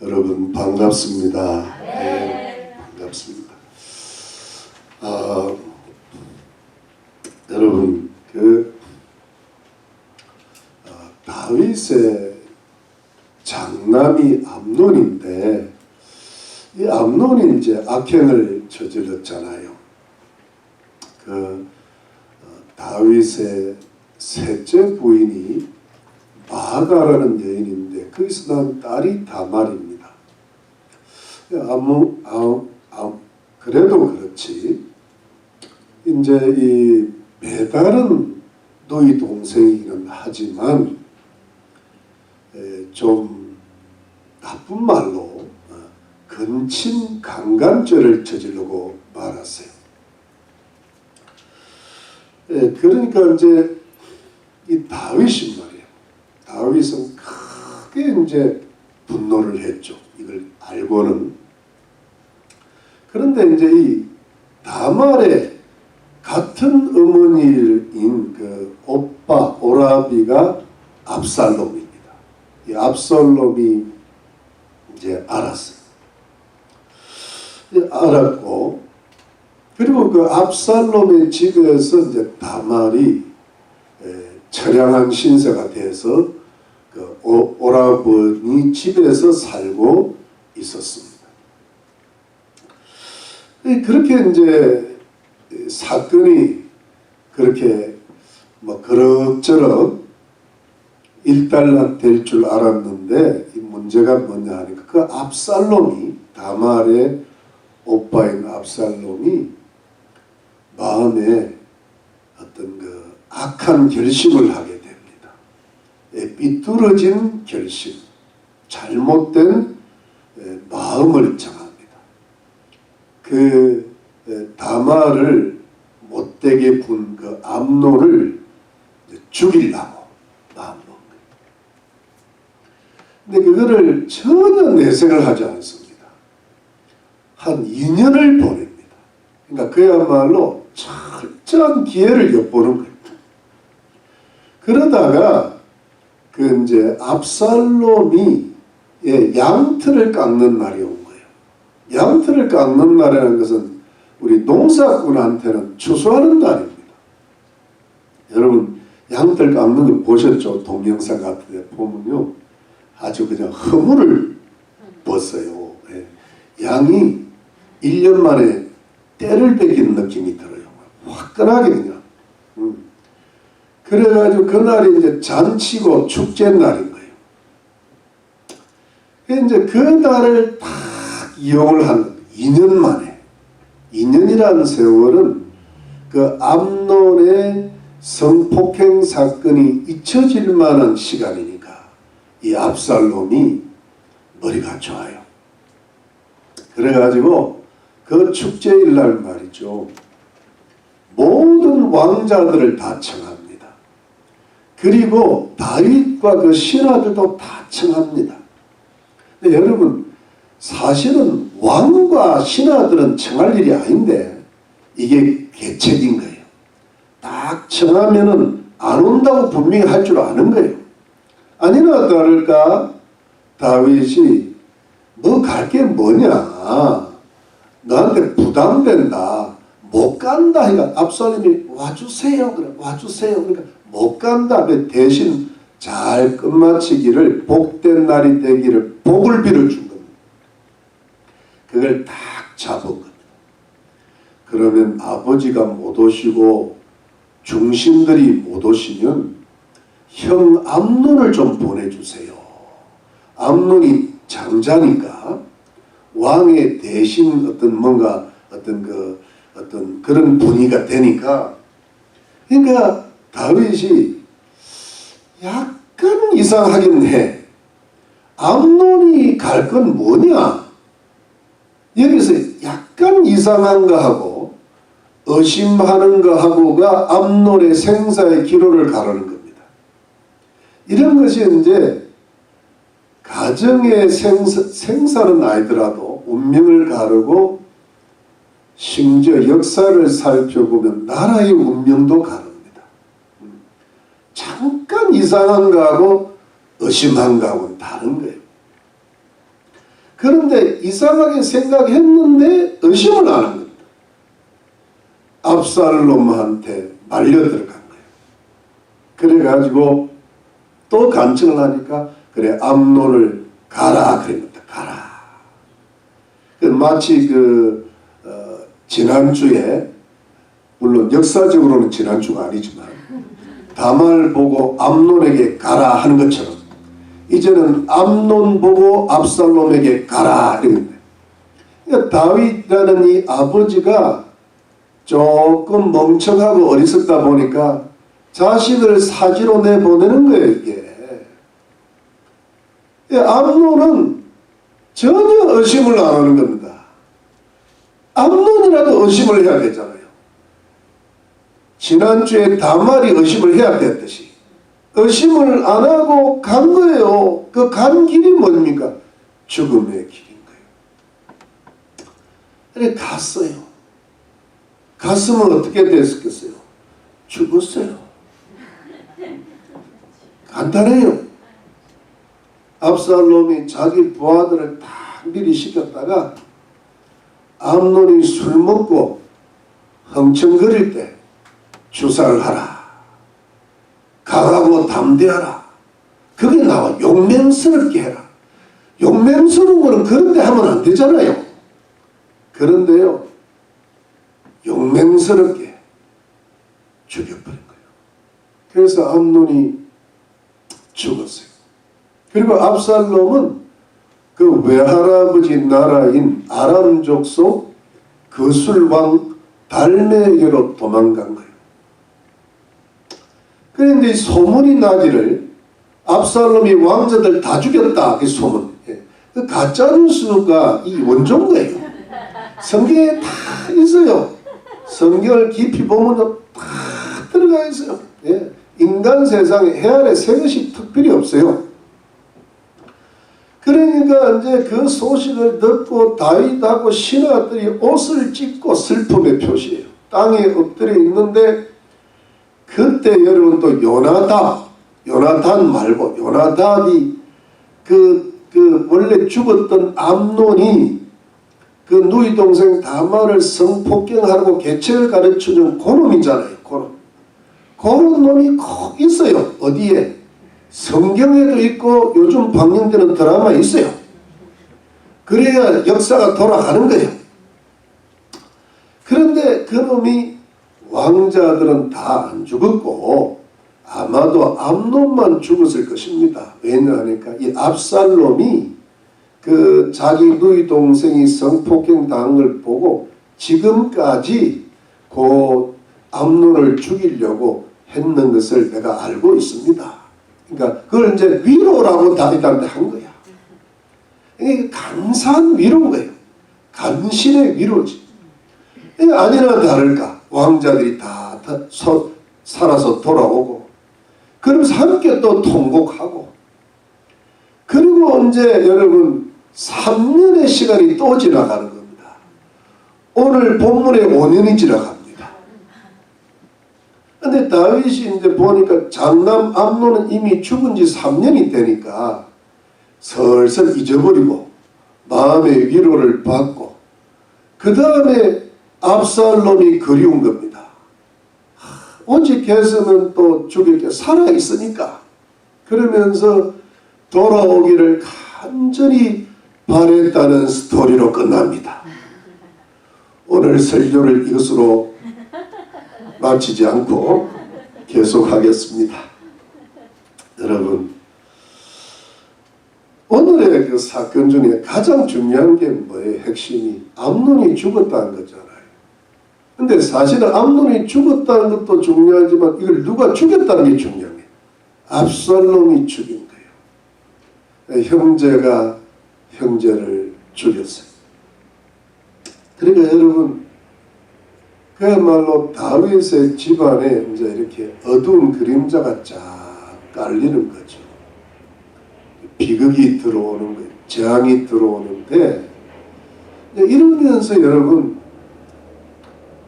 여러분 반갑습니다. 네, 반갑습니다. 여러분 다윗의 장남이 암논인데, 이 암논이 이제 악행을 저질렀잖아요. 다윗의 셋째 부인이 마아가라는 여인인데 거기서 난 딸이 다말입니다. 그래도 그렇지 이제 이 메달은 너희 동생이기는 하지만 좀 나쁜 말로 근친 강간죄를 저지르고 말았어요. 그러니까 이제 이 다윗이 말이에요. 다윗은 크게 이제 분노를 했죠. 이걸 알고는. 그런데 이제 이 다말의 같은 어머니인 그 오빠 오라비가 압살롬입니다. 이 압살롬이 이제 알았어요. 알았고, 그리고 그 압살롬의 집에서 이제 다말이 처량한 신세가 돼서 그 오라버니 집에서 살고 있었습니다. 그렇게 이제 사건이 그렇게 뭐 그럭저럭 일단락 될 줄 알았는데, 이 문제가 뭐냐 하니까 그 압살롬이, 다말의 오빠인 압살롬이 마음에 어떤 그 악한 결심을 하게 됩니다. 삐뚤어진 결심, 잘못된 마음을 정합니다. 그 다말을 못되게 군 그 암논을 죽이려고 마음 먹는 거예요. 근데 그거를 전혀 내색을 하지 않습니다. 한 2년을 보냅니다. 그러니까 그야말로 철저한 기회를 엿보는 거예요. 그러다가 그 이제 압살롬이 양털을 깎는 날이 온 거예요. 양털을 깎는 날이라는 것은 우리 농사꾼한테는 추수하는 날입니다. 여러분 양털 깎는 거 보셨죠? 동영상 같은 데 보면요, 아주 그냥 허물을 벗어요. 양이 1년 만에 때를 베기는 느낌이 들어요. 화끈하게 그냥. 그래가지고 그날이 이제 잔치고 축제 날인 거예요. 이제 그 날을 딱 이용을 한 2년 만에. 2년이라는 세월은 그 암논의 성폭행 사건이 잊혀질 만한 시간이니까 이 압살롬이 머리가 좋아요. 그래가지고 그 축제일 날 말이죠, 모든 왕자들을 다 청합니다. 그리고 다윗과 그 신하들도 다 청합니다. 근데 여러분, 사실은 왕과 신하들은 청할 일이 아닌데 이게 계책인 거예요. 딱 청하면은 안 온다고 분명히 할 줄 아는 거예요. 아니나 다를까 다윗이 너 갈 게 뭐냐, 너한테 부담된다, 못 간다. 그러니까 압살롬이 와주세요. 그래, 와주세요. 그러니까 못 간다. 대신 잘 끝마치기를, 복된 날이 되기를 복을 빌어준 겁니다. 그걸 딱 잡은 겁니다. 그러면 아버지가 못 오시고 중신들이 못 오시면 형 암논을 좀 보내주세요. 암논이 장자니까 왕의 대신 어떤 그런 분위기가 되니까. 그러니까 다윗이 약간 이상하긴 해. 암논이 갈 건 뭐냐? 여기서 약간 이상한 거 하고 의심하는 거 하고가 암논의 생사의 기로를 가르는 겁니다. 이런 것이 이제 가정의 생사는 아니더라도 운명을 가르고, 심지어 역사를 살펴보면 나라의 운명도 가릅니다. 잠깐 이상한 거하고 의심한 거하고는 다른 거예요. 그런데 이상하게 생각했는데 의심을 안 한 겁니다. 압살롬한테 말려 들어간 거예요. 그래가지고 또 간청을 하니까 그래 암논을 가라 그럽니다. 가라. 마치 지난주에 물론 역사적으로는 지난주가 아니지만 다말 보고 암논에게 가라 하는 것처럼 이제는 암논 보고 압살롬에게 가라 이럽니다. 그러니까 다윗이라는 이 아버지가 조금 멍청하고 어리석다 보니까 자식을 사지로 내보내는 거예요. 이게 암논은 전혀 의심을 안 하는 겁니다. 암논이라도 의심을 해야 되잖아요. 지난주에 다말이 의심을 해야 됐듯이 의심을 안 하고 간 거예요. 그 간 길이 뭡니까? 죽음의 길인 거예요. 그래 갔어요. 갔으면 어떻게 됐겠어요? 죽었어요. 간단해요. 압살롬이 자기 부하들을 다 미리 시켰다가 암논이 술 먹고 흥청거릴 때 주사를 하라. 강하고 담대하라. 그게 나와. 용맹스럽게 해라. 용맹스러운 거는 그런데 하면 안 되잖아요. 그런데요, 용맹스럽게 죽여버린 거예요. 그래서 암논이 죽었어요. 그리고 압살롬은 그 외할아버지 나라인 아람 족속 거술왕 달메에게로 도망간 거예요. 그런데 소문이 나기를 압살롬이 왕자들 다 죽였다. 그 소문. 그 가짜뉴스가 이 원조인 거예요. 성경에 다 있어요. 성경을 깊이 보면 다 들어가 있어요. 인간 세상에 해안에 새 것이 특별히 없어요. 그러니까 이제 그 소식을 듣고 다윗하고 신하들이 옷을 찢고 슬픔의 표시예요. 땅에 엎드려 있는데 그때 여러분 또 요나단 말고 요나단이 그 원래 죽었던 암논이 그 누이 동생 다말을 성폭행하라고 계책을 가르쳐준 그놈이잖아요. 그런 놈이 꼭 있어요. 어디에? 성경에도 있고 요즘 방영되는 드라마에 있어요. 그래야 역사가 돌아가는 거예요. 그런데 그놈이 왕자들은 다 안 죽었고 아마도 암논만 죽었을 것입니다. 왜냐하니까 이 압살롬이 그 자기 누이 동생이 성폭행 당한 걸 보고 지금까지 그 암논을 죽이려고 했는 것을 내가 알고 있습니다. 그러니까 그걸 이제 위로라고 다윗한테 한 거야. 이게 강산 위로인 거예요. 간신의 위로지. 아니나 다를까 왕자들이 다 살아서 돌아오고 그러면서 함께 또 통곡하고 그리고 이제 여러분 3년의 시간이 또 지나가는 겁니다. 오늘 본문에 5년이 지나갑니다. 근데 다윗이 이제 보니까 장남 암논은 이미 죽은 지 3년이 되니까 슬슬 잊어버리고 마음의 위로를 받고 그 다음에 압살롬이 그리운 겁니다. 오직했으면 또 죽일 게 살아있으니까 그러면서 돌아오기를 간절히 바랬다는 스토리로 끝납니다. 오늘 설교를 이것으로 마치지 않고 계속하겠습니다. 여러분, 오늘의 그 사건 중에 가장 중요한 게 뭐예요? 핵심이 암논이 죽었다는 거잖아요. 근데 사실은 암논이 죽었다는 것도 중요하지만 이걸 누가 죽였다는 게 중요해요. 압살롬이 죽인 거예요. 형제가 형제를 죽였어요. 그러니까 여러분, 그야말로 다윗의 집안에 이제 이렇게 어두운 그림자가 쫙 깔리는 거죠. 비극이 들어오는 거예요. 재앙이 들어오는데 이러면서 여러분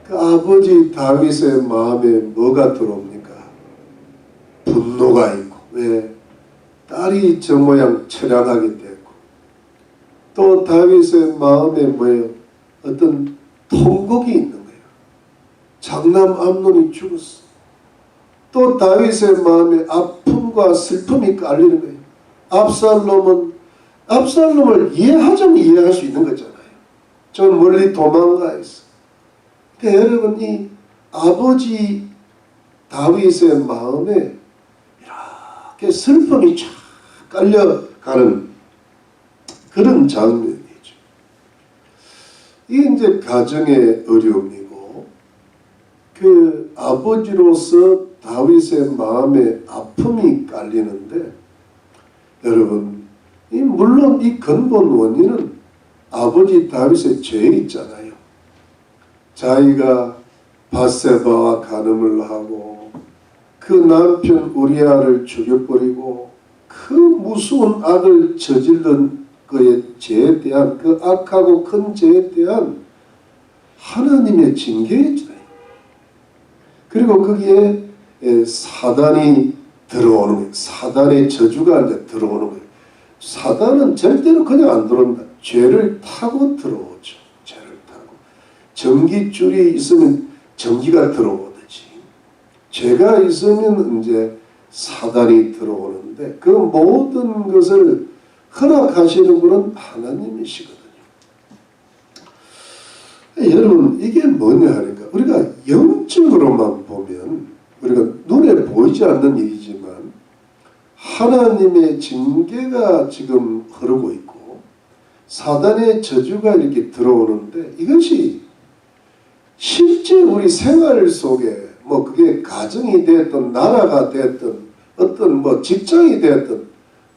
그 아버지 다윗의 마음에 뭐가 들어옵니까? 분노가 있고 왜 딸이 저 모양 처량하게 됐고 또 다윗의 마음에 뭐예요? 어떤 통곡이 있는 거예요. 장남 암논이 죽었어. 또 다윗의 마음에 아픔과 슬픔이 깔리는 거예요. 압살롬을 이해하자면 이해할 수 있는 거잖아요. 좀 멀리 도망가 있어. 그러니까 여러분, 이 아버지 다윗의 마음에 이렇게 슬픔이 쫙 깔려가는 그런 장면이죠. 이게 이제 가정의 어려움이고, 그 아버지로서 다윗의 마음에 아픔이 깔리는데, 여러분, 물론 이 근본 원인은 아버지 다윗의 죄 있잖아요. 자기가 밧세바와 간음을 하고 그 남편 우리아를 죽여버리고 그 무서운 악을 저질른 그의 죄에 대한, 그 악하고 큰 죄에 대한 하나님의 징계였잖아요. 그리고 거기에 사단이 들어오는 거예요. 사단의 저주가 이제 들어오는 거예요. 사단은 절대로 그냥 안 들어온다. 죄를 타고 들어오죠. 죄를 타고. 전기줄이 있으면 전기가 들어오듯이 죄가 있으면 이제 사단이 들어오는데, 그 모든 것을 허락하시는 분은 하나님이시거든요. 여러분, 이게 뭐냐 하니까, 우리가 영적으로만 보면 우리가 눈에 보이지 않는 일이지만 하나님의 징계가 지금 흐르고 있고 사단의 저주가 이렇게 들어오는데, 이것이 실제 우리 생활 속에 뭐 그게 가정이 됐든 나라가 됐든 어떤 뭐 직장이 됐든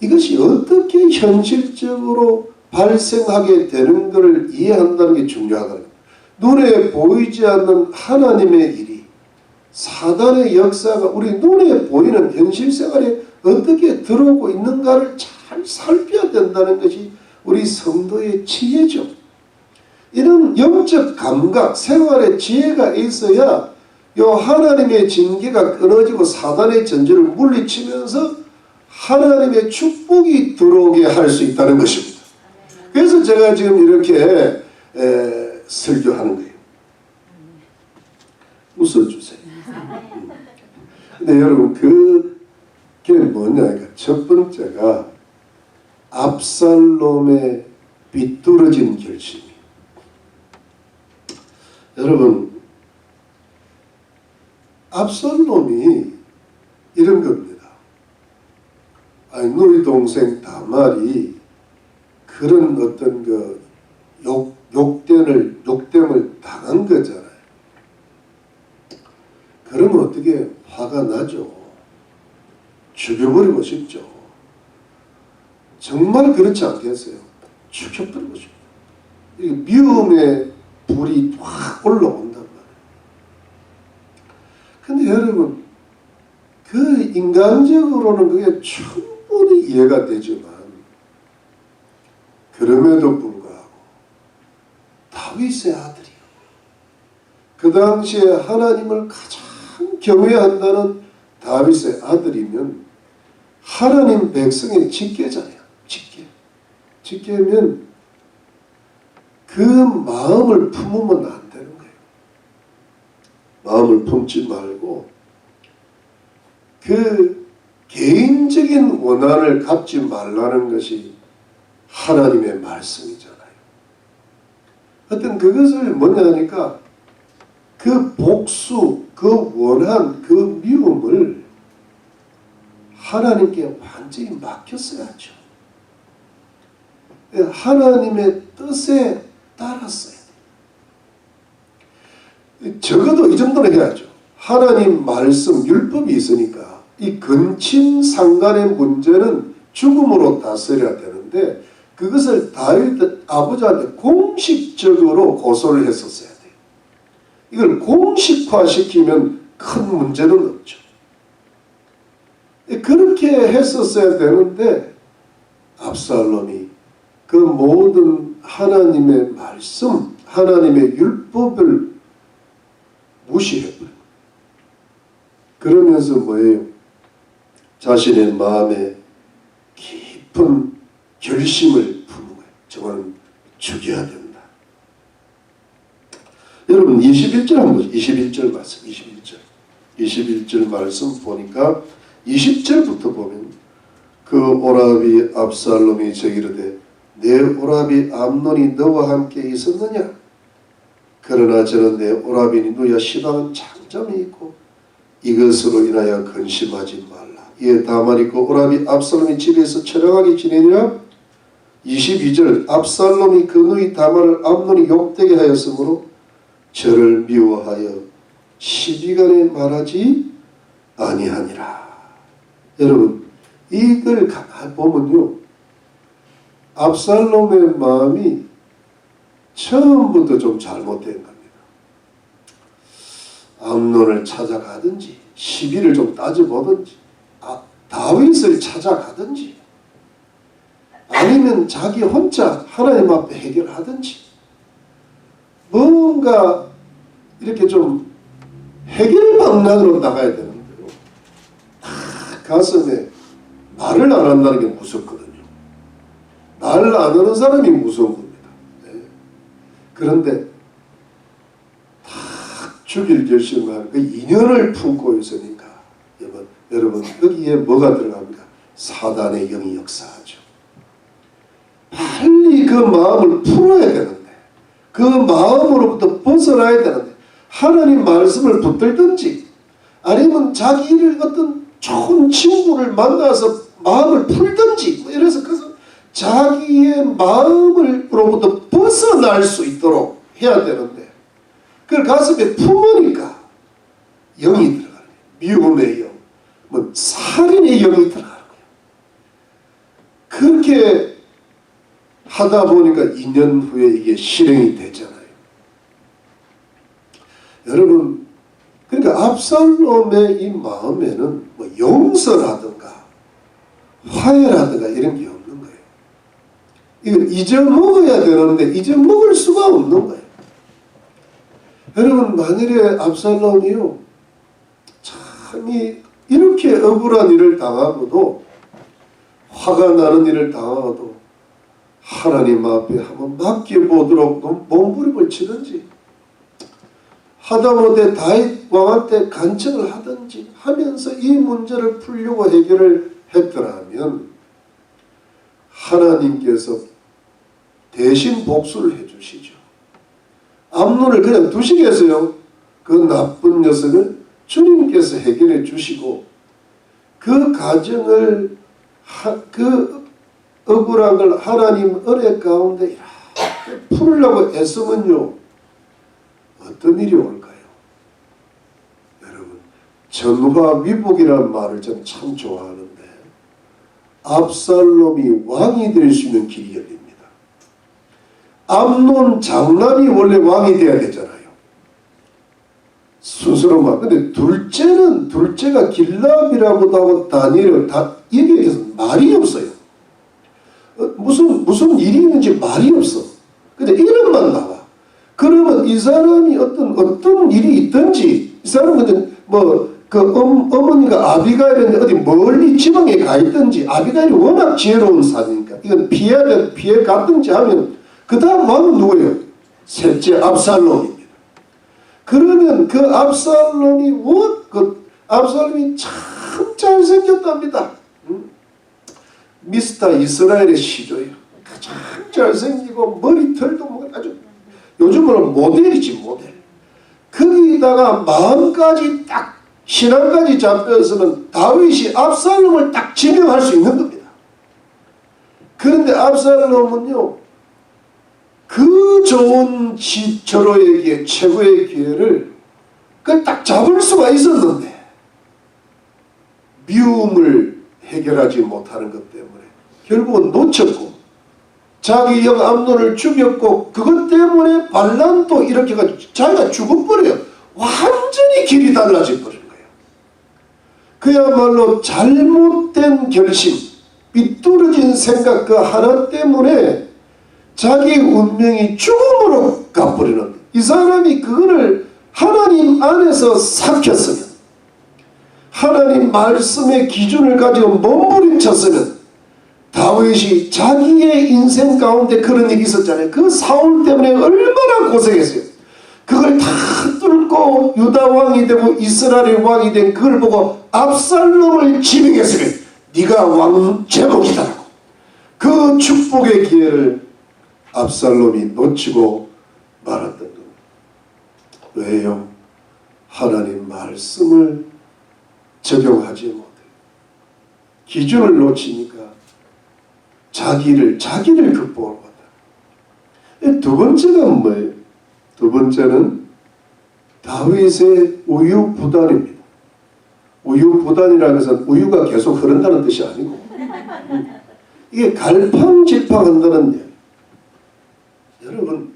이것이 어떻게 현실적으로 발생하게 되는 것을 이해한다는 게 중요하다. 눈에 보이지 않는 하나님의 일이, 사단의 역사가 우리 눈에 보이는 현실 생활에 어떻게 들어오고 있는가를 잘 살펴야 된다는 것이 우리 성도의 지혜죠. 이런 영적 감각, 생활의 지혜가 있어야 요 하나님의 징계가 끊어지고 사단의 전쟁을 물리치면서 하나님의 축복이 들어오게 할 수 있다는 것입니다. 그래서 제가 지금 이렇게 설교하는 거예요. 웃어주세요. 근데 여러분, 그게 뭐냐? 첫 번째가 압살롬의 비뚤어진 결심이. 여러분, 압살롬이 이런 겁니다. 아니, 너희 동생 다말이 그런 어떤 그 욕됨을 당한 거잖아요. 그러면 어떻게 화가 나죠? 죽여버리고 싶죠. 정말 그렇지 않겠어요? 죽여버리고 싶죠. 미움의 불이 확 올라온단 말이에요. 근데 여러분, 그 인간적으로는 그게 충분히 이해가 되지만, 그럼에도 불구하고 다윗의 아들이요, 그 당시에 하나님을 가장 경외한다는 다윗의 아들이면 하나님 백성의 직계잖아요. 직계면 그 마음을 품으면 안 되는 거예요. 마음을 품지 말고 그 개인적인 원한을 갖지 말라는 것이 하나님의 말씀이잖아요. 하여튼 그것을 뭐냐 하니까 그 복수, 그 원한, 그 미움을 하나님께 완전히 맡겼어야죠. 하나님의 뜻에 따랐어요. 적어도 이 정도는 해야죠. 하나님 말씀, 율법이 있으니까 이 근친 상간의 문제는 죽음으로 다스려야 되는데, 그것을 다윗 아버지한테 공식적으로 고소를 했었어야 돼요. 이걸 공식화시키면 큰 문제는 없죠. 그렇게 했었어야 되는데 압살롬이 그 모든 하나님의 말씀, 하나님의 율법을 무시해버려요. 그러면서 뭐예요? 자신의 마음에 깊은 결심을 품은 거예요. 저는 죽여야 된다. 여러분 21절 한번 보세요. 21절 말씀 21절 말씀 보니까 20절부터 보면 그 오라비 압살롬이 저기르되 내 오라비 암논이 너와 함께 있었느냐? 그러나 저는 내 오라비니 너야 시방은 장점이 있고 이것으로 인하여 근심하지 말라. 이에 다만 있고 오라비 압살롬이 집에서 처량하게 지내니라. 22절 압살롬이 그 누이 다말을 암논이 욕되게 하였으므로 저를 미워하여 시비간에 말하지 아니하니라. 여러분 이걸 가만히 보면요, 압살롬의 마음이 처음부터 좀 잘못된 겁니다. 암논을 찾아가든지 시비를 좀 따져보든지 다윗을 찾아가든지 아니면 자기 혼자 하나님 앞에 해결하든지 뭔가 이렇게 좀 해결 방향으로 나가야 되는데요, 가슴에 말을 안 한다는 게 무섭거든요. 말을 안 하는 사람이 무서운 겁니다. 네. 그런데 다 죽일 결심을 그 인연을 품고 있으니까 여러분 여기에 뭐가 들어갑니까? 사단의 영이 역사하죠. 빨리 그 마음을 풀어야 되는데, 그 마음으로부터 벗어나야 되는데 하나님 말씀을 붙들든지 아니면 자기를 어떤 좋은 친구를 만나서 마음을 풀든지 이래서 자기의 마음으로부터 벗어날 수 있도록 해야 되는데 그걸 가슴에 품으니까 영이 들어가는 거예요. 미움의 영, 살인의 영이 들어가는 거예요. 그렇게 하다 보니까 2년 후에 이게 실행이 되잖아요. 여러분, 그러니까 압살롬의 이 마음에는 용서라든가 화해라든가 이런 게 없는 거예요. 이걸 잊어먹어야 되는데 잊어먹을 수가 없는 거예요. 여러분, 만일에 압살롬이요, 참이 이렇게 억울한 일을 당하고도, 화가 나는 일을 당하고도 하나님 앞에 한번 맡겨보도록 몸부림을 치든지 하다못해 다윗 왕한테 간청을 하든지 하면서 이 문제를 풀려고 해결을 했더라면 하나님께서 대신 복수를 해주시죠. 암논을 그냥 두시겠어요? 그 나쁜 녀석을 주님께서 해결해 주시고 그 가정을 그 억울한 걸 하나님 은혜 가운데 이렇게 풀으려고 애쓰면요, 어떤 일이 올까요? 여러분, 전화위복이라는 말을 저는 참 좋아하는데 압살롬이 왕이 될 수 있는 길이 열립니다. 암논 장남이 원래 왕이 돼야 되잖아요. 순서로만. 근데 둘째가 길랍이라고도 하고 다니엘은 다 여기에 대해서 말이 없어요. 무슨 일이 있는지 말이 없어. 근데 이름만 나와. 그러면 이 사람이 어떤 일이 있든지, 이 사람은 어머니가 아비가일인데 어디 멀리 지방에 가 있든지, 아비가일이 워낙 지혜로운 사람이니까 이건 피해 갔든지 하면 그 다음 왕은 누구예요? 셋째 압살롬입니다. 그러면 그 압살롬이 참 잘생겼답니다. 미스터 이스라엘의 시조예요. 가장 잘생기고 머리털도 아주 요즘으로 모델이지, 모델. 거기다가 마음까지 딱 신앙까지 잡혔으면 다윗이 압살롬을 딱 지명할 수 있는 겁니다. 그런데 압살롬은요, 그 좋은 저로에게 최고의 기회를 그걸 딱 잡을 수가 있었는데 미움을 해결하지 못하는 것 때문에 결국은 놓쳤고 자기 형 암논을 죽였고 그것 때문에 반란도 이렇게 가지고 자기가 죽어버려요. 완전히 길이 달라져 버린 거예요. 그야말로 잘못된 결심, 삐뚤어진 생각 그 하나 때문에 자기 운명이 죽음으로 가버리는 거예요. 이 사람이 그거를 하나님 안에서 삭혔으면, 하나님 말씀의 기준을 가지고 몸부림쳤으면 다윗이 자기의 인생 가운데 그런 일이 있었잖아요. 그 사울 때문에 얼마나 고생했어요. 그걸 다 뚫고 유다 왕이 되고 이스라엘 왕이 된 그걸 보고 압살롬을 지명했으면 네가 왕 제목이다라고. 그 축복의 기회를 압살롬이 놓치고 말았던 겁니다. 왜요? 하나님 말씀을 적용하지 못해요. 기준을 놓치니까 자기를 극복을 못해요. 두 번째가 뭐예요? 두 번째는 다윗의 우유부단입니다. 우유부단이라는 것은 우유가 계속 흐른다는 뜻이 아니고 이게 갈팡질팡한다는 얘기예요. 여러분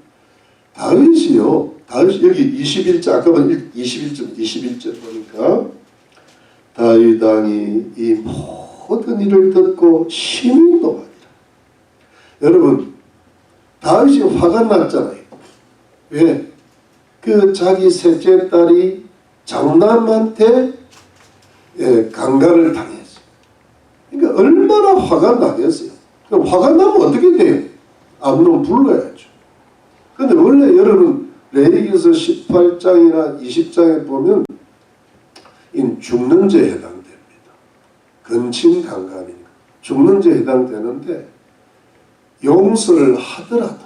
다윗이요. 다윗 여기 21절 아까 본 21절 보니까 다윗 왕이 이 모든 일을 듣고 심히 노하니라. 여러분 다윗이 화가 났잖아요. 왜? 그 자기 셋째 딸이 장남한테 강간을 당했어요. 그러니까 얼마나 화가 나겠어요. 화가 나면 어떻게 돼요? 암론 불러야죠. 근데 원래 여러분 레위기서 18장이나 20장에 보면 죽는 죄에 해당됩니다. 근친 강간이니까 죽는 죄에 해당되는데 용서를 하더라도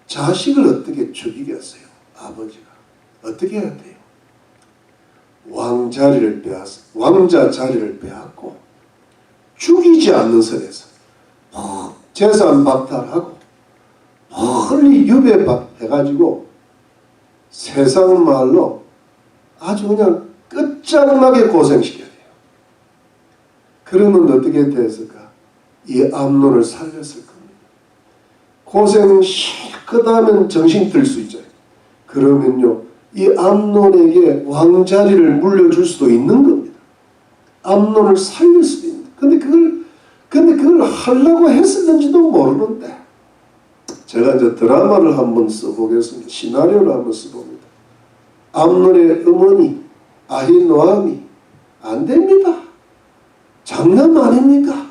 자식을 어떻게 죽이겠어요? 아버지가 어떻게 해야 돼요? 왕자 자리를 빼앗고 죽이지 않는 선에서 재산 박탈하고 멀리 유배해가지고 세상 말로 아주 그냥 끝장나게 고생시켜야 돼요. 그러면 어떻게 됐을까? 이 암론을 살렸을 겁니다. 고생 실컷 하면 정신 들 수 있죠. 그러면요 이 암론에게 왕자리를 물려줄 수도 있는 겁니다. 암론을 살릴 수도 있는. 근데 그걸 하려고 했었는지도 모르는데 제가 이제 드라마를 한번 써보겠습니다. 시나리오를 한번 써봅니다. 암논의 어머니 아히노암이 안 됩니다. 장남 아닙니까?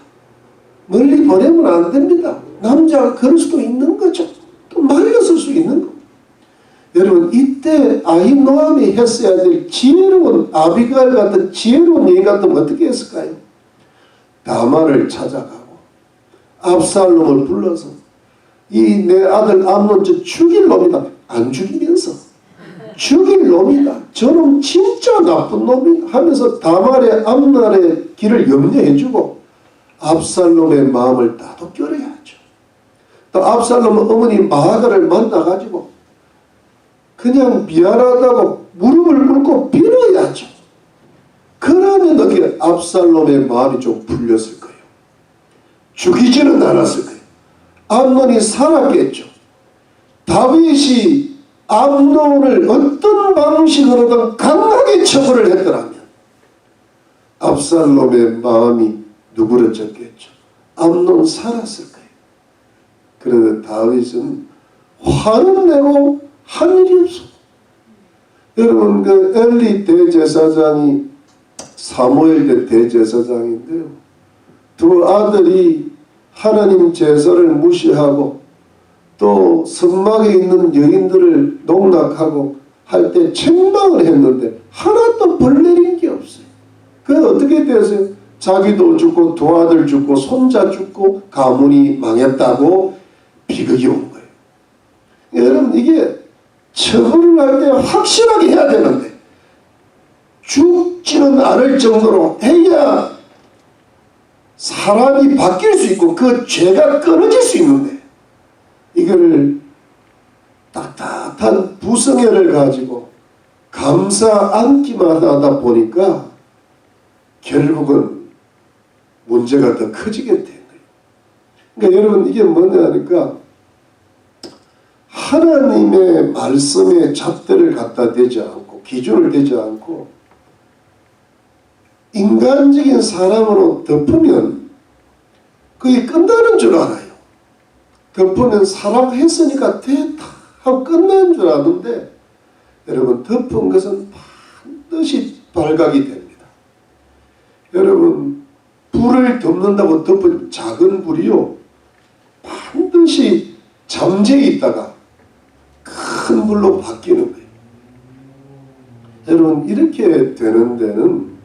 멀리 보내면 안 됩니다. 남자가 그럴 수도 있는 거죠. 또 말렸을 수 있는 거. 여러분 이때 아히노암이 했어야 될 지혜로운 아비가일 같은 지혜로운 여인 같으면 어떻게 했을까요? 다말을 찾아가고 압살롬을 불러서 이 내 아들 암논 저 죽일 놈이다. 안 죽이면서 죽일 놈이다. 저놈 진짜 나쁜 놈이다 하면서 다말의 암날의 길을 염려해주고 압살롬의 마음을 다독거려야죠. 또 압살롬 어머니 마아가를 만나가지고 그냥 미안하다고 무릎을 꿇고 빌어야죠. 그러면 어떻게 압살롬의 마음이 좀 풀렸을 거예요. 죽이지는 않았을 거예요. 암논이 살았겠죠. 다윗이 암논을 어떤 방식으로든 강하게 처벌을 했더라면 압살롬의 마음이 누그러졌겠죠. 암논 살았을 거예요. 그런데 다윗은 화를 내고 한 일이 없어. 여러분 그 엘리 대제사장이 사무엘 대제사장인데요. 두 아들이 하나님 제사를 무시하고 또 성막에 있는 여인들을 농락하고 할 때 책망을 했는데 하나도 벌 내린 게 없어요. 그래서 어떻게 되었어요? 자기도 죽고 두 아들 죽고 손자 죽고 가문이 망했다고 비극이 온 거예요. 여러분 이게 처벌을 할 때 확실하게 해야 되는데 죽지는 않을 정도로 해야 사람이 바뀔 수 있고 그 죄가 끊어질 수 있는데 이걸 따뜻한 부성애를 가지고 감사 안기만 하다 보니까 결국은 문제가 더 커지게 된 거예요. 그러니까 여러분 이게 뭐냐 하니까 하나님의 말씀에 잣대를 갖다 대지 않고 기준을 대지 않고 인간적인 사람으로 덮으면 그게 끝나는 줄 알아요. 덮으면 사랑했으니까 됐다 하고 끝나는 줄 아는데 여러분 덮은 것은 반드시 발각이 됩니다. 여러분 불을 덮는다고 덮은 작은 불이요, 반드시 잠재해 있다가 큰 불로 바뀌는 거예요. 여러분, 이렇게 되는 데는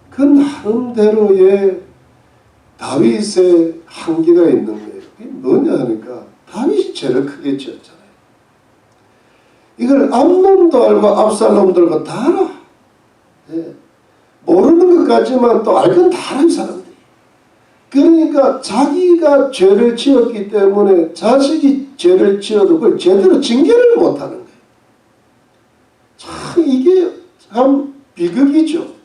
그 나름대로의 다윗의 한계가 있는 거예요. 이게 뭐냐 하니까 다윗이 죄를 크게 지었잖아요. 이걸 암논도 알고 압살롬도 알고 다 알아. 예. 모르는 것 같지만 또 알건 다 알아, 이 사람들이. 그러니까 자기가 죄를 지었기 때문에 자식이 죄를 지어도 그걸 제대로 징계를 못하는 거예요. 참 이게 참 비극이죠.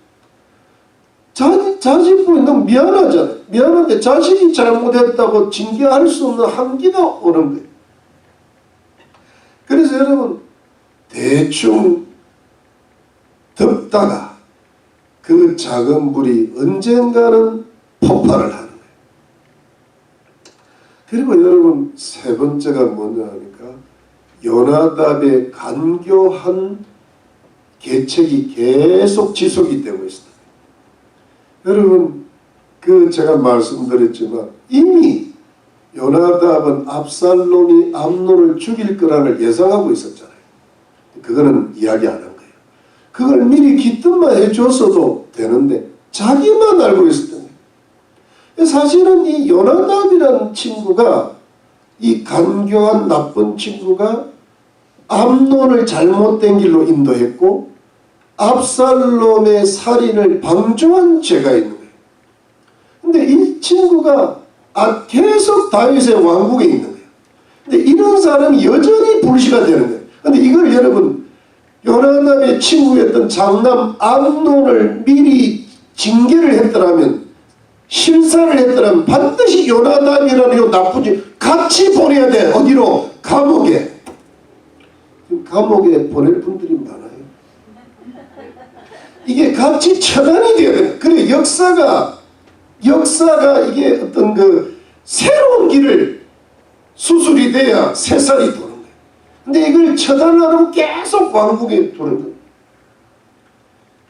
자식분이 너무 미안하잖아요. 미안한데 자식이 잘못했다고 징계할 수 없는 한계가 오는 거예요. 그래서 여러분, 대충 덮다가 그 작은 불이 언젠가는 폭발을 하는 거예요. 그리고 여러분, 세 번째가 뭐냐 하니까 요나답의 간교한 계책이 계속 지속이 되고 있습니다. 여러분, 제가 말씀드렸지만 이미 요나답은 압살롬이 암논을 죽일 거라는 예상하고 있었잖아요. 그거는 이야기 안 한 거예요. 그걸 미리 기뜸만 해줬어도 되는데 자기만 알고 있었던 거예요. 사실은 이 요나답이라는 친구가, 이 간교한 나쁜 친구가 암논을 잘못된 길로 인도했고 압살롬의 살인을 방조한 죄가 있는 거예요. 근데 이 친구가 계속 다윗의 왕국에 있는 거예요. 근데 이런 사람이 여전히 불씨가 되는 거예요. 근데 이걸 여러분, 요나답의 친구였던 장남 암논을 미리 징계를 했더라면, 실사를 했더라면 반드시 요나답이라는 요 나쁜 짓 같이 보내야 돼. 어디로? 감옥에. 감옥에 보낼 분들이 많아요. 이게 같이 처단이 되어야 돼. 그래, 역사가 이게 어떤 새로운 길을 수술이 돼야 새살이 도는 거예요. 근데 이걸 처단하면 계속 왕국에 도는 거예요.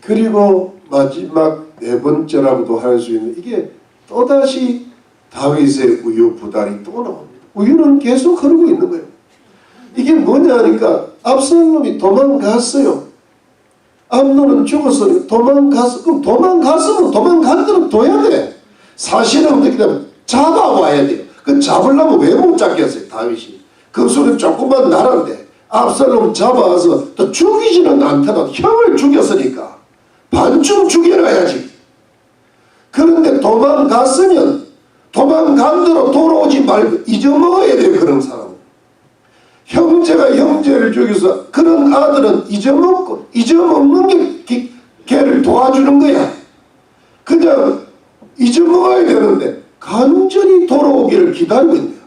그리고 마지막 네 번째라고도 할 수 있는, 이게 또다시 다윗의 우유부단이 또 나옵니다. 우유는 계속 흐르고 있는 거예요. 이게 뭐냐 하니까 압살롬이 도망갔어요. 암논은 죽었으니 도망갔어. 그럼 도망갔으면 도망간 대로 둬야 돼. 사실은 어떻게 되면 잡아와야 돼요. 그 잡으려면 왜 못 잡겠어요, 다윗이. 그 소리 조그만 나라인데 압살롬 잡아와서 또 죽이지는 않더라도 형을 죽였으니까 반쯤 죽여놔야지. 그런데 도망갔으면 도망간 대로 돌아오지 말고 잊어먹어야 돼요, 그런 사람은. 형제가 형제를 죽여서 그런 아들은 잊어먹는 게 걔를 도와주는 거야. 그냥 잊어먹어야 되는데 간절히 돌아오기를 기다리고 있는 거야.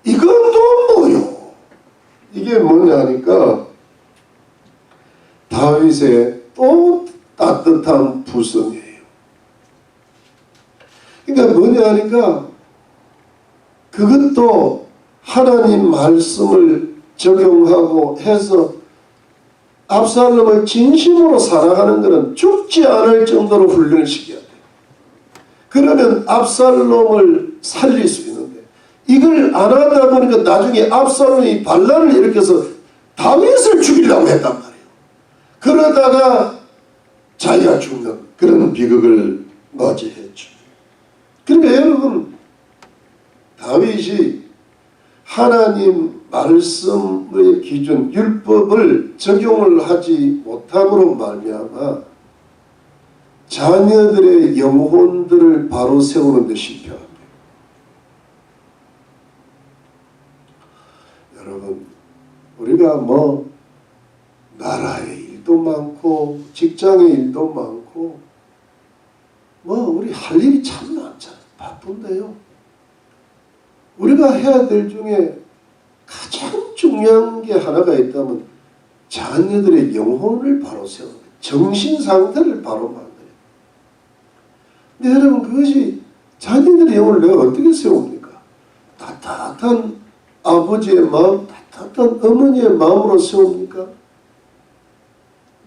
이건 또 뭐요? 이게 뭐냐 하니까 다윗의 또 따뜻한 부성이에요. 그러니까 뭐냐 하니까 그것도 하나님 말씀을 적용하고 해서 압살롬을 진심으로 사랑하는 것은 죽지 않을 정도로 훈련을 시켜야 돼요. 그러면 압살롬을 살릴 수 있는데 이걸 안 하다 보니까 나중에 압살롬이 반란을 일으켜서 다윗을 죽이려고 했단 말이에요. 그러다가 자기가 죽는 그런 비극을 맞이했죠. 그러니까 여러분, 다윗이 하나님 말씀의 기준, 율법을 적용을 하지 못함으로 말미암아 자녀들의 영혼들을 바로 세우는 데 실패합니다. 여러분, 우리가 나라의 일도 많고 직장의 일도 많고 우리 할 일이 참 많잖아요. 바쁜데요. 우리가 해야 될 중에 가장 중요한 게 하나가 있다면 자녀들의 영혼을 바로 세우는 거예요. 정신 상태를 바로 만들어요. 근데 여러분, 그것이 자녀들의 영혼을 내가 어떻게 세웁니까? 따뜻한 아버지의 마음, 따뜻한 어머니의 마음으로 세웁니까?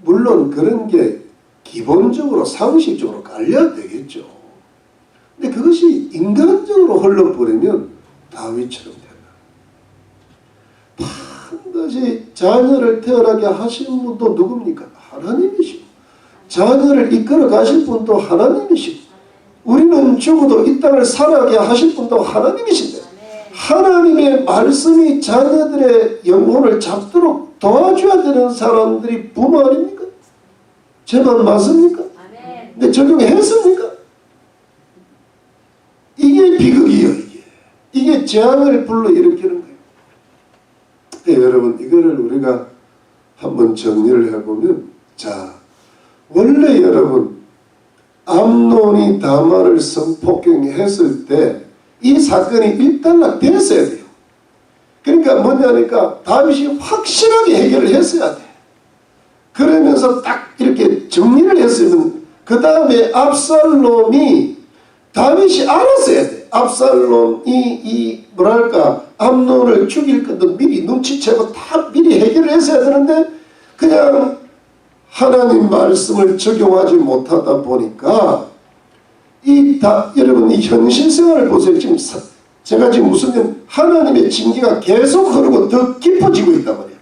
물론 그런 게 기본적으로 상식적으로 깔려야 되겠죠. 근데 그것이 인간적으로 흘러버리면 다윗처럼 된다. 반드시 자녀를 태어나게 하신 분도 누굽니까? 하나님이시고 자녀를 이끌어 가실 분도 하나님이시고 우리는 죽어도 이 땅을 살아가게 하실 분도 하나님이신데 하나님의 말씀이 자녀들의 영혼을 잡도록 도와줘야 되는 사람들이 부모 아닙니까? 제 말 맞습니까? 근데 적용했습니까? 이게 비극이에요. 이게 재앙을 불러일으키는 거예요. 네, 여러분 이거를 우리가 한번 정리를 해보면 자 원래 여러분 암논이 다말을 성폭행했을 때 이 사건이 일단락 됐어야 돼요. 그러니까 뭐냐니까 다윗이 확실하게 해결을 했어야 돼. 그러면서 딱 이렇게 정리를 했으면 그 다음에 압살롬이 다윗이 알았어야 돼. 압살롬이 뭐랄까 암논을 죽일 것도 미리 눈치채고 다 미리 해결을 했어야 되는데 그냥 하나님 말씀을 적용하지 못하다 보니까 여러분 이 현실 생활을 보세요. 지금 제가 지금 무슨 하나님의 징계가 계속 흐르고 더 깊어지고 있단 말이에요.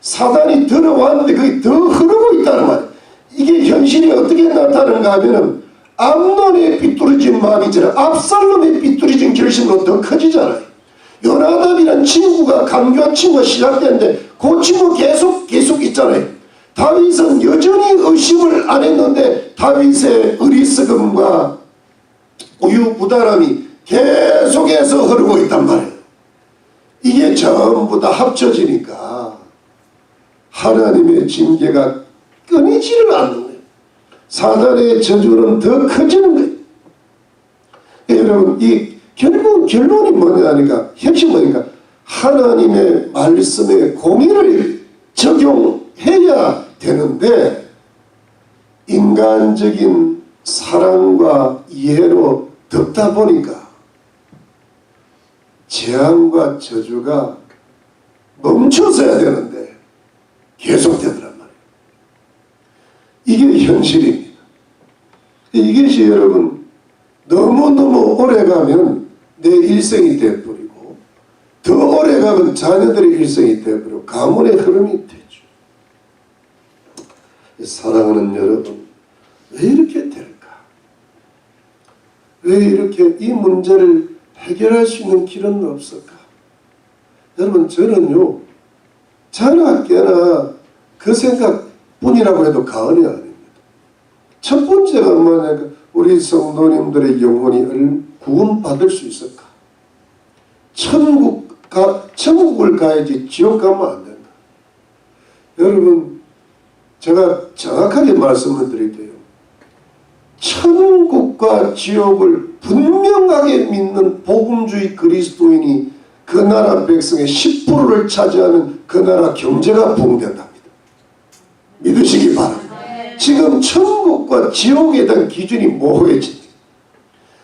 사단이 들어왔는데 그게 더 흐르고 있다는 말이에요. 이게 현실이 어떻게 나타나는가 하면은 암논의 삐뚤어진 마음이잖아요. 압살롬의 삐뚤어진 결심으로 더 커지잖아요. 요나답이라는 친구가 강교한 친구가 시작됐는데 그 친구 계속 있잖아요. 다윗은 여전히 의심을 안 했는데 다윗의 어리석음과 우유부단함이 계속해서 흐르고 있단 말이에요. 이게 전부 다 합쳐지니까 하나님의 징계가 끊이지를 않는 거예요. 사단의 저주는 더 커지는 거예요. 여러분 결국 결론이 뭐냐니까 핵심 뭐니까 하나님의 말씀에 공의를 적용해야 되는데 인간적인 사랑과 이해로 덮다 보니까 재앙과 저주가 멈춰서야 되는데 계속되더란 말이에요. 이게 현실입니다. 이것이 여러분 너무너무 오래가면 내 일생이 되어버리고 더 오래가면 자녀들의 일생이 되어버리고 가문의 흐름이 되죠. 사랑하는 여러분 왜 이렇게 될까? 왜 이렇게 이 문제를 해결할 수 있는 길은 없을까? 여러분 저는요 자나 깨나 그 생각뿐이라고 해도 과언이 아닙니다. 첫 번째가 뭐냐니까 우리 성도님들의 영혼이 구원받을 수 있을까? 천국을 가야지 지옥 가면 안 된다. 여러분 제가 정확하게 말씀을 드릴게요. 천국과 지옥을 분명하게 믿는 복음주의 그리스도인이 그 나라 백성의 10%를 차지하는 그 나라 경제가 부흥된답니다. 믿으시기 바랍니다. 지금 천국과 지옥에 대한 기준이 모호해진다.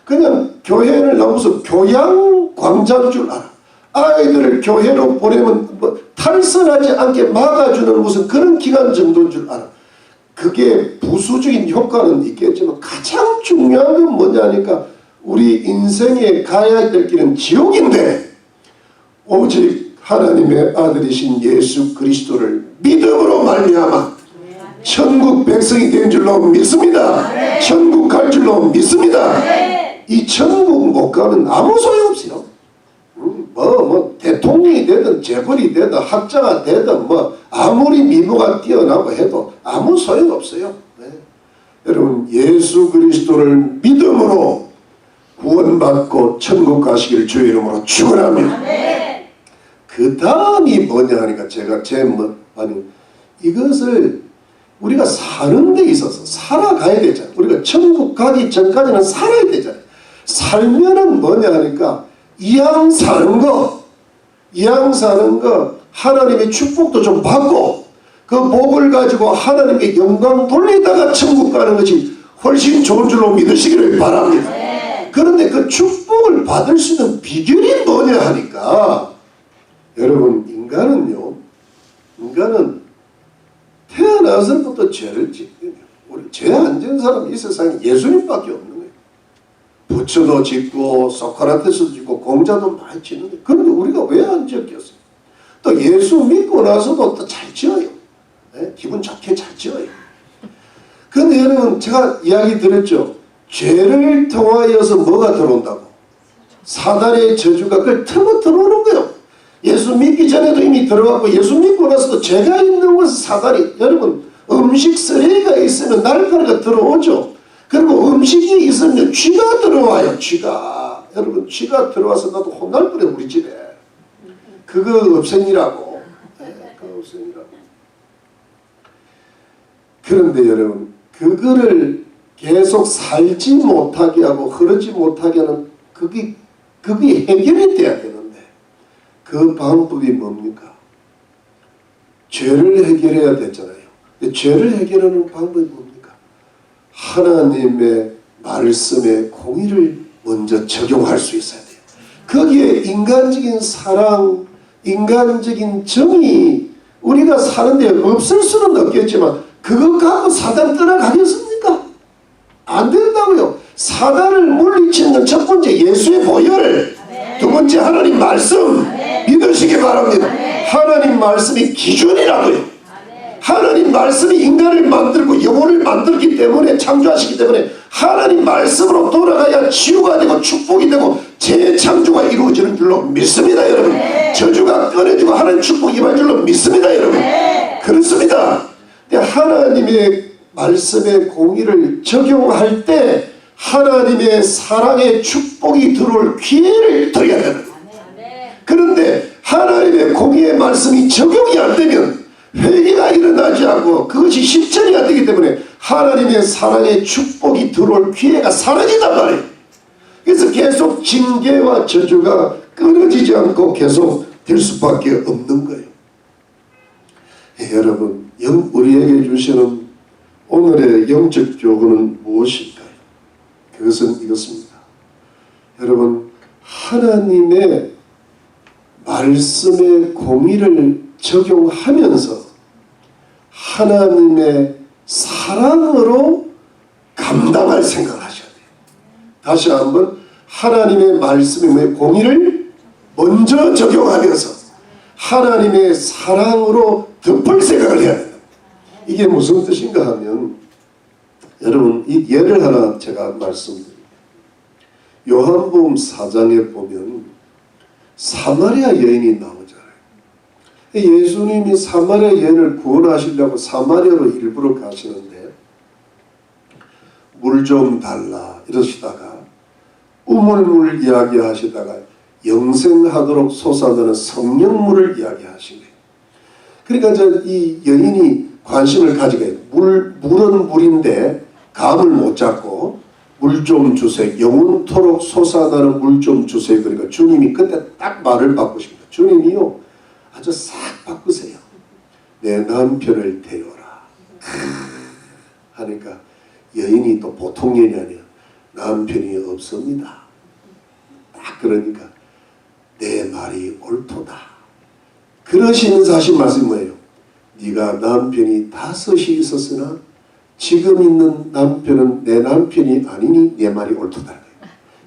그냥 교회를 나와서 교양광장인 줄 알아. 아이들을 교회로 보내면 탈선하지 않게 막아주는 무슨 그런 기간 정도인 줄 알아. 그게 부수적인 효과는 있겠지만 가장 중요한 건 뭐냐니까 우리 인생에 가야 될 길은 지옥인데 오직 하나님의 아들이신 예수 그리스도를 믿음으로 말미암아 천국 백성이 된 줄로 믿습니다. 천국 갈 줄로 믿습니다. 이 천국 못 가면 아무 소용없어요. 대통령이 되든 재벌이 되든 학자가 되든 아무리 미모가 뛰어나고 해도 아무 소용없어요. 네. 여러분 예수 그리스도를 믿음으로 구원받고 천국 가시기를 주의 이름으로 축원합니다. 그 다음이 뭐냐 하니까 제가 이것을 우리가 사는 데 있어서 살아가야 되잖아요. 우리가 천국 가기 전까지는 살아야 되잖아요. 살면은 뭐냐 하니까 이왕 사는 거 하나님의 축복도 좀 받고 그 복을 가지고 하나님께 영광 돌리다가 천국 가는 것이 훨씬 좋은 줄로 믿으시기를 바랍니다. 그런데 그 축복을 받을 수 있는 비결이 뭐냐 하니까 여러분 인간은 태어나서부터 죄를 짓거든요. 우리 죄 안 지은 사람이 이 세상에 예수님밖에 없는 거예요. 부처도 짓고 소크라테스도 짓고 공자도 많이 짓는데 그런데 우리가 왜 안 지었겠어요? 또 예수 믿고 나서도 또 잘 지어요. 네? 기분 좋게 잘 지어요. 그런데 여러분 제가 이야기 드렸죠. 죄를 통하여서 뭐가 들어온다고? 사단의 저주가 그걸 틀어 들어오는 거예요. 예수 믿기 전에도 이미 들어갔고 예수 믿고 나서도 죄가 있는 것은 사단이 여러분 음식 쓰레기가 있으면 날카로가 들어오죠. 그리고 음식이 있으면 쥐가 들어와요. 쥐가 여러분 쥐가 들어와서 나도 혼날 뻔해 우리 집에. 그거 없애니라고. 네, 그거 없애니라고. 그런데 여러분 그거를 계속 살지 못하게 하고 흐르지 못하게 하는 그게 해결이 돼야 되는데 그 방법이 뭡니까? 죄를 해결해야 되잖아요. 죄를 해결하는 방법이 뭡니까? 하나님의 말씀의 공의를 먼저 적용할 수 있어야 돼요. 거기에 인간적인 사랑, 인간적인 정의 우리가 사는데 없을 수는 없겠지만 그거 갖고 사단 떠나가겠습니까? 안 된다고요. 사단을 물리치는 첫 번째 예수의 보혈, 두 번째 하나님 말씀 믿으시기 바랍니다. 하나님 말씀이 기준이라고요. 하나님 말씀이 인간을 만들고 영혼을 만들기 때문에 창조하시기 때문에 하나님 말씀으로 돌아가야 치유가 되고 축복이 되고 재창조가 이루어지는 줄로 믿습니다 여러분. 저주가 끊어지고 하나님 축복이 임할 줄로 믿습니다 여러분. 그렇습니다. 하나님의 말씀의 공의를 적용할 때 하나님의 사랑의 축복이 들어올 기회를 드려야 되는 거예요. 그런데 하나님의 공의의 말씀이 적용이 안 되면 회개가 일어나지 않고 그것이 실천이 안 되기 때문에 하나님의 사랑의 축복이 들어올 기회가 사라진단 말이에요. 그래서 계속 징계와 저주가 끊어지지 않고 계속 될 수밖에 없는 거예요. 여러분 우리에게 주시는 오늘의 영적 교훈은 무엇일까요? 그것은 이것입니다. 여러분 하나님의 말씀의 공의를 적용하면서 하나님의 사랑으로 감당할 생각을 하셔야 돼요. 다시 한번 하나님의 말씀의 공의를 먼저 적용하면서 하나님의 사랑으로 덮을 생각을 해야 돼요. 이게 무슨 뜻인가 하면 여러분 이 예를 하나 제가 말씀드립니다. 요한복음 4장에 보면 사마리아 여인이 나오잖아요. 예수님이 사마리아 여인을 구원하시려고 사마리아로 일부러 가시는데 물 좀 달라 이러시다가 우물물 이야기하시다가 영생하도록 솟아나는 성령물을 이야기하신 거예요. 그러니까 이 여인이 관심을 가지게 물은 물인데 감을 못 잡고 물 좀 주세요. 영원토록 솟아나는 물 좀 주세요. 그러니까 주님이 그때 딱 말을 바꾸십니다. 주님이요 아주 싹 바꾸세요. 내 남편을 데려라 하니까 여인이 또 보통 여인이 아니에요. 남편이 없습니다. 딱 그러니까 내 말이 옳도다. 그러시면서 하신 말씀이 뭐예요? 네가 남편이 5이 있었으나 지금 있는 남편은 내 남편이 아니니 내 말이 옳도다.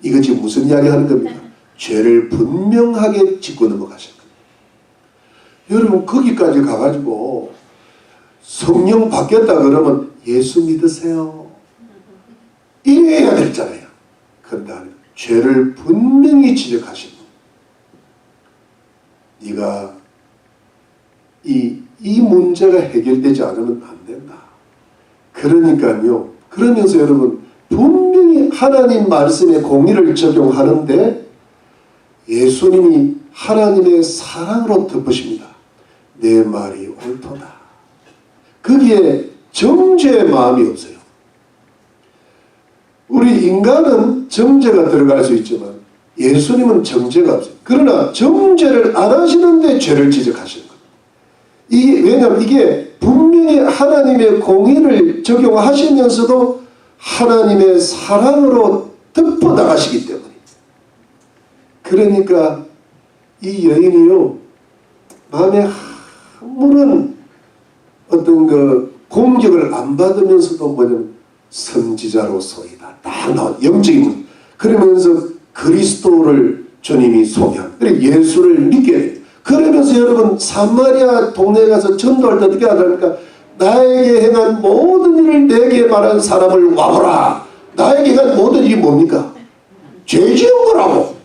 이거 지금 무슨 이야기 하는 겁니까? 죄를 분명하게 짚고 넘어가신 겁니다. 여러분 거기까지 가가지고 성령 바뀌었다 그러면 예수 믿으세요. 이래야 되잖아요. 그런데 죄를 분명히 지적하시고 네가 이 문제가 해결되지 않으면 안 된다. 그러니까요. 그러면서 여러분 분명히 하나님 말씀의 공의를 적용하는데 예수님이 하나님의 사랑으로 덮으십니다. 내 말이 옳도다. 거기에 정죄의 마음이 없어요. 우리 인간은 정죄가 들어갈 수 있지만 예수님은 정죄가 없어요. 그러나 정죄를 안 하시는데 죄를 지적하시는 거예요. 왜냐하면 이게 분명히 하나님의 공의를 적용하시면서도 하나님의 사랑으로 덮어나가시기 때문에. 그러니까 이 여인이요 마음에 아무런 어떤 그 공격을 안 받으면서도 뭐냐면 선지자로서이다. 딱 나온 영적인 문. 그러면서 그리스도를 주님이 소개합니다. 그래 예수를 믿게 돼요. 그러면서 여러분 사마리아 동네에 가서 전도할 때 어떻게 하니까 나에게 행한 모든 일을 내게 말한 사람을 와보라. 나에게 행한 모든 일이 뭡니까? 죄 지은 거라고.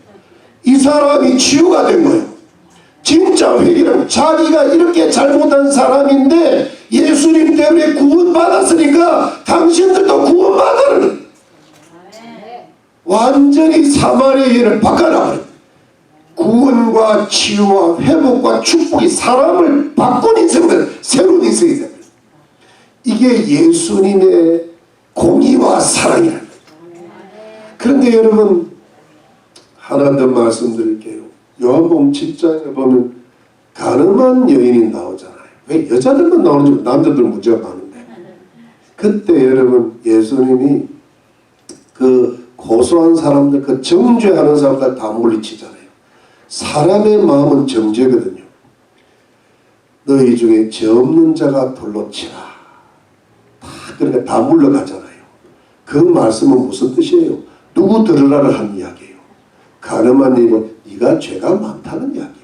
이 사람이 치유가 된 거예요. 진짜 회개는 자기가 이렇게 잘못한 사람인데 예수님 때문에 구원받았으니까 당신들도 구원받으라는 완전히 사마리아의 일을 바꿔놔버려요. 구원과 치유와 회복과 축복이 사람을 바꾼 인생은 새로운 인생이 됩니다. 이게 예수님의 공의와 사랑이랍니다. 그런데 여러분 하나 더 말씀드릴게요. 요한복음 7장에 보면 가늠한 여인이 나오잖아요. 왜 여자들만 나오는지 남자들 문제가 많은데 그때 여러분 예수님이 그 고소한 사람들 그 정죄하는 사람들 다 물리치잖아요. 사람의 마음은 정죄거든요. 너희 중에 죄 없는 자가 돌로 치라. 그러니까 다 물러가잖아요. 그 말씀은 무슨 뜻이에요? 누구 들으라를 하는 이야기예요. 가늠한 입은 네가 죄가 많다는 이야기입니다.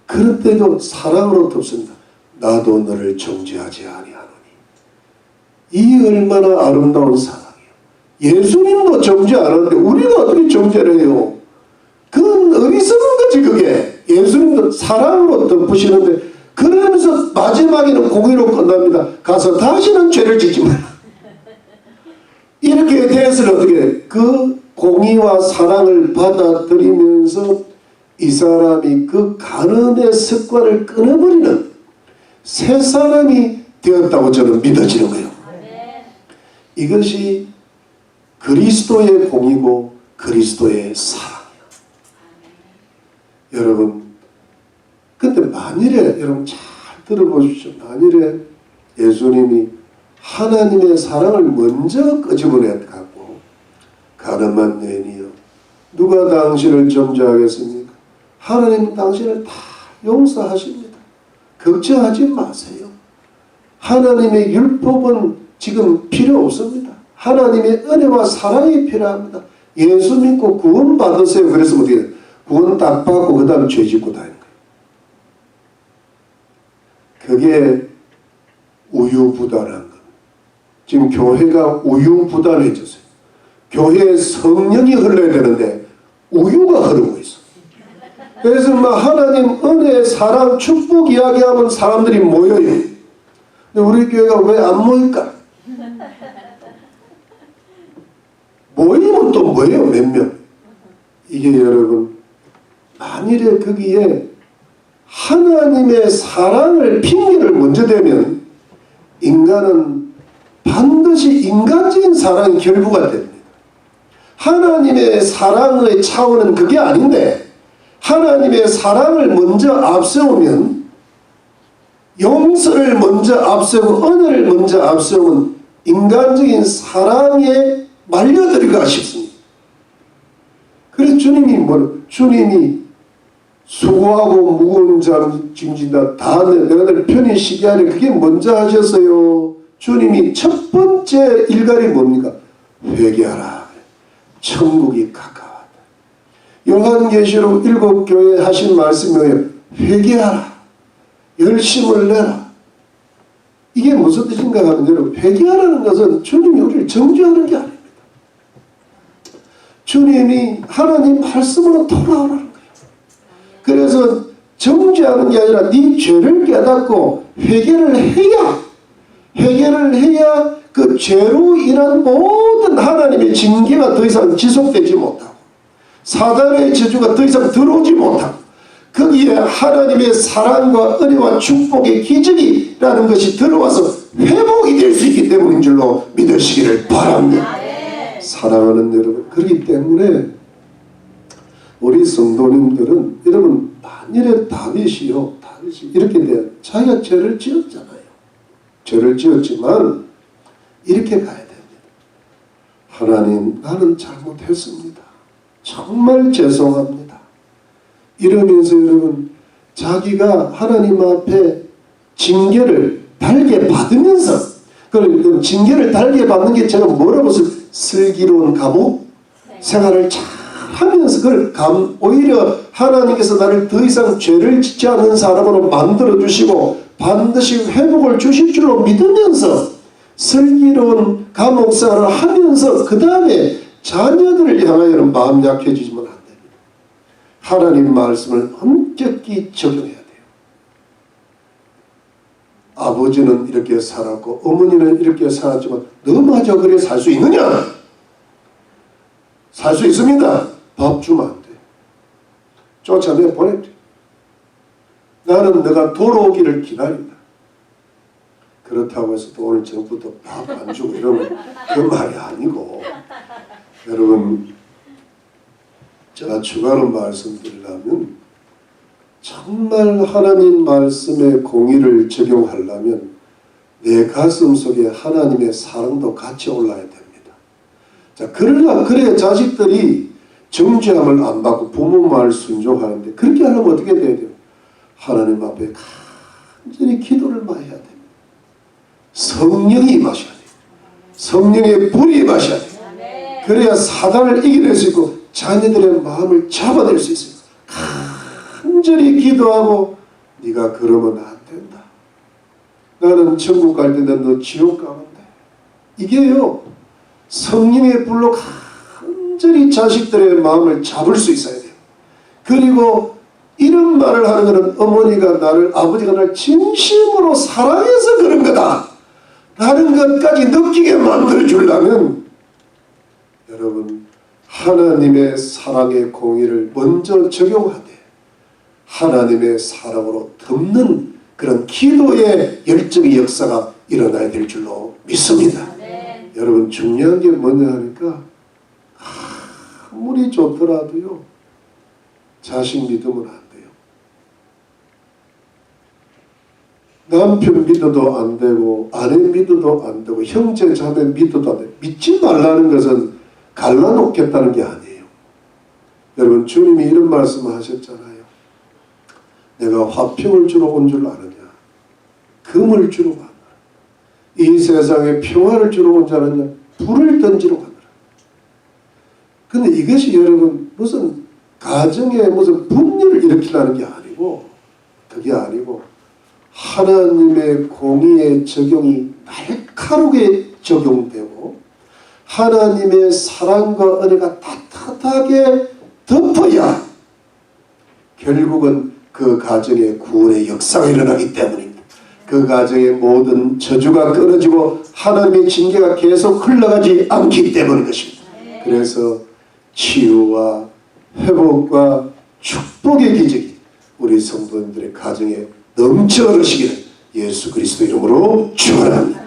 그럴 때도 사랑으로 덮습니다. 나도 너를 정죄하지 아니하노니. 이 얼마나 아름다운 사랑이에요. 예수님도 정죄 안 하는데 우리가 어떻게 정죄를 해요? 그건 어리석은 거지 그게. 예수님도 사랑으로 덮으시는데 그러면서 마지막에는 공의로 끝납니다. 가서 다시는 죄를 짓지 마라. 이렇게 돼서는 어떻게 그 공의와 사랑을 받아들이면서 이 사람이 그 가늠의 습관을 끊어버리는 새 사람이 되었다고 저는 믿어지는 거예요. 이것이 그리스도의 공의고 그리스도의 사랑이에요. 여러분 근데 만일에 여러분 잘 들어보십시오. 만일에 예수님이 하나님의 사랑을 먼저 끄집어내 갖고 가늠한 여인이여 누가 당신을 정죄하겠습니까? 하나님 당신을 다 용서하십니다. 걱정하지 마세요. 하나님의 율법은 지금 필요 없습니다. 하나님의 은혜와 사랑이 필요합니다. 예수 믿고 구원 받으세요. 그래서 어떻게 돼요? 구원 딱 받고 그 다음에 죄 짓고 다니는 거예요. 그게 우유부단한 것. 지금 교회가 우유부단해졌어요. 교회에 성령이 흘러야 되는데 우유가 흐르고 있어. 그래서 막 하나님 은혜, 사랑, 축복 이야기하면 사람들이 모여요. 근데 우리 교회가 왜 안 모일까? 모이면 또 뭐예요? 몇 명? 이게 여러분 만일에 거기에 하나님의 사랑을 핑계를 먼저 대면 인간은 반드시 인간적인 사랑이 결부가 됩니다. 하나님의 사랑의 차원은 그게 아닌데 하나님의 사랑을 먼저 앞세우면 용서를 먼저 앞세우고 은혜를 먼저 앞세우면 인간적인 사랑에 말려들기가 쉽습니다. 그래서 주님이 수고하고 무거운 잠 징진다 다 내가 늘 편히 쉬게 하려 그게 먼저 하셨어요. 주님이 첫 번째 일갈이 뭡니까? 회개하라. 천국이 가까웠다. 요한계시록 7교회에 하신 말씀이에요. 회개하라. 열심을 내라. 이게 무슨 뜻인가 하면 여러분 회개하라는 것은 주님이 우리를 정죄하는 게 아닙니다. 주님이 하나님 말씀으로 돌아오라는 거예요. 그래서 정죄하는 게 아니라 네 죄를 깨닫고 회개를 해야 그 죄로 인한 모든 하나님의 징계가 더 이상 지속되지 못하고 사단의 저주가 더 이상 들어오지 못하고 거기에 하나님의 사랑과 은혜와 축복의 기적이라는 것이 들어와서 회복이 될 수 있기 때문인 줄로 믿으시기를 바랍니다. 사랑하는 여러분, 그렇기 때문에 우리 성도님들은 여러분 만일에 다윗이 이렇게 돼요. 자기가 죄를 지었잖아요. 죄를 지었지만 이렇게 가야 됩니다. 하나님 나는 잘못했습니다. 정말 죄송합니다. 이러면서 여러분 자기가 하나님 앞에 징계를 달게 받으면서 그 그 징계를 달게 받는 게 제가 뭐라고 슬기로운 감옥 생활을 잘 하면서 그걸 오히려 하나님께서 나를 더 이상 죄를 짓지 않는 사람으로 만들어 주시고 반드시 회복을 주실 줄로 믿으면서 슬기로운 감옥 생활을 하면서 그 다음에 자녀들을 향하여는 마음 약해지지만 안 됩니다. 하나님 말씀을 엄격히 적용해야 돼요. 아버지는 이렇게 살았고 어머니는 이렇게 살았지만 너마저 그래 살 수 있느냐? 살 수 있습니다. 밥 주면 안 돼. 쫓아내 보냈대. 나는 너가 돌아오기를 기다린다. 그렇다고 해서 또 오늘 저녁부터 밥 안 주고 이러면 그 말이 아니고, 여러분 제가 추가로 말씀드리려면 정말 하나님 말씀의 공의를 적용하려면 내 가슴 속에 하나님의 사랑도 같이 올라야 됩니다. 자, 그래야 자식들이 정죄함을 안 받고 부모 말 순종하는데, 그렇게 하려면 어떻게 돼야 돼요? 하나님 앞에 간절히 기도를 많이 해야 됩니다. 성령이 임하셔야 돼요. 성령의 불이 임하셔야 돼요. 그래야 사단을 이겨낼 수 있고 자녀들의 마음을 잡아낼 수 있어요. 간절히 기도하고 네가 그러면 안 된다. 나는 천국 갈 때 너 지옥 가면 돼. 이게요, 성령의 불로 간절히 자식들의 마음을 잡을 수 있어야 돼요. 그리고 이런 말을 하는 것은 어머니가 나를, 아버지가 나를 진심으로 사랑해서 그런 거다 라는 것까지 느끼게 만들어 주려면, 여러분 하나님의 사랑의 공의를 먼저 적용하되 하나님의 사랑으로 덮는 그런 기도의 열정의 역사가 일어나야 될 줄로 믿습니다. 네. 여러분 중요한 게 뭐냐 하니까, 아무리 좋더라도요 자식 믿으면 안 돼요. 남편 믿어도 안 되고 아내 믿어도 안 되고 형제 자매 믿어도 안 돼요. 믿지 말라는 것은 갈라놓겠다는 게 아니에요. 여러분 주님이 이런 말씀을 하셨잖아요. 내가 화평을 주러 온 줄 아느냐? 금을 주러 가느라. 이 세상에 평화를 주러 온 줄 아느냐? 불을 던지러 가느라. 근데 이것이 여러분 무슨 가정에 무슨 분열을 일으키려는 게 아니고, 그게 아니고 하나님의 공의의 적용이 날카롭게 적용되고 하나님의 사랑과 은혜가 따뜻하게 덮어야 결국은 그 가정의 구원의 역사가 일어나기 때문입니다. 그 가정의 모든 저주가 끊어지고 하나님의 징계가 계속 흘러가지 않기 때문인 것입니다. 그래서 치유와 회복과 축복의 기적이 우리 성도님들의 가정에 넘쳐 흐르시기를 예수 그리스도 이름으로 축원합니다.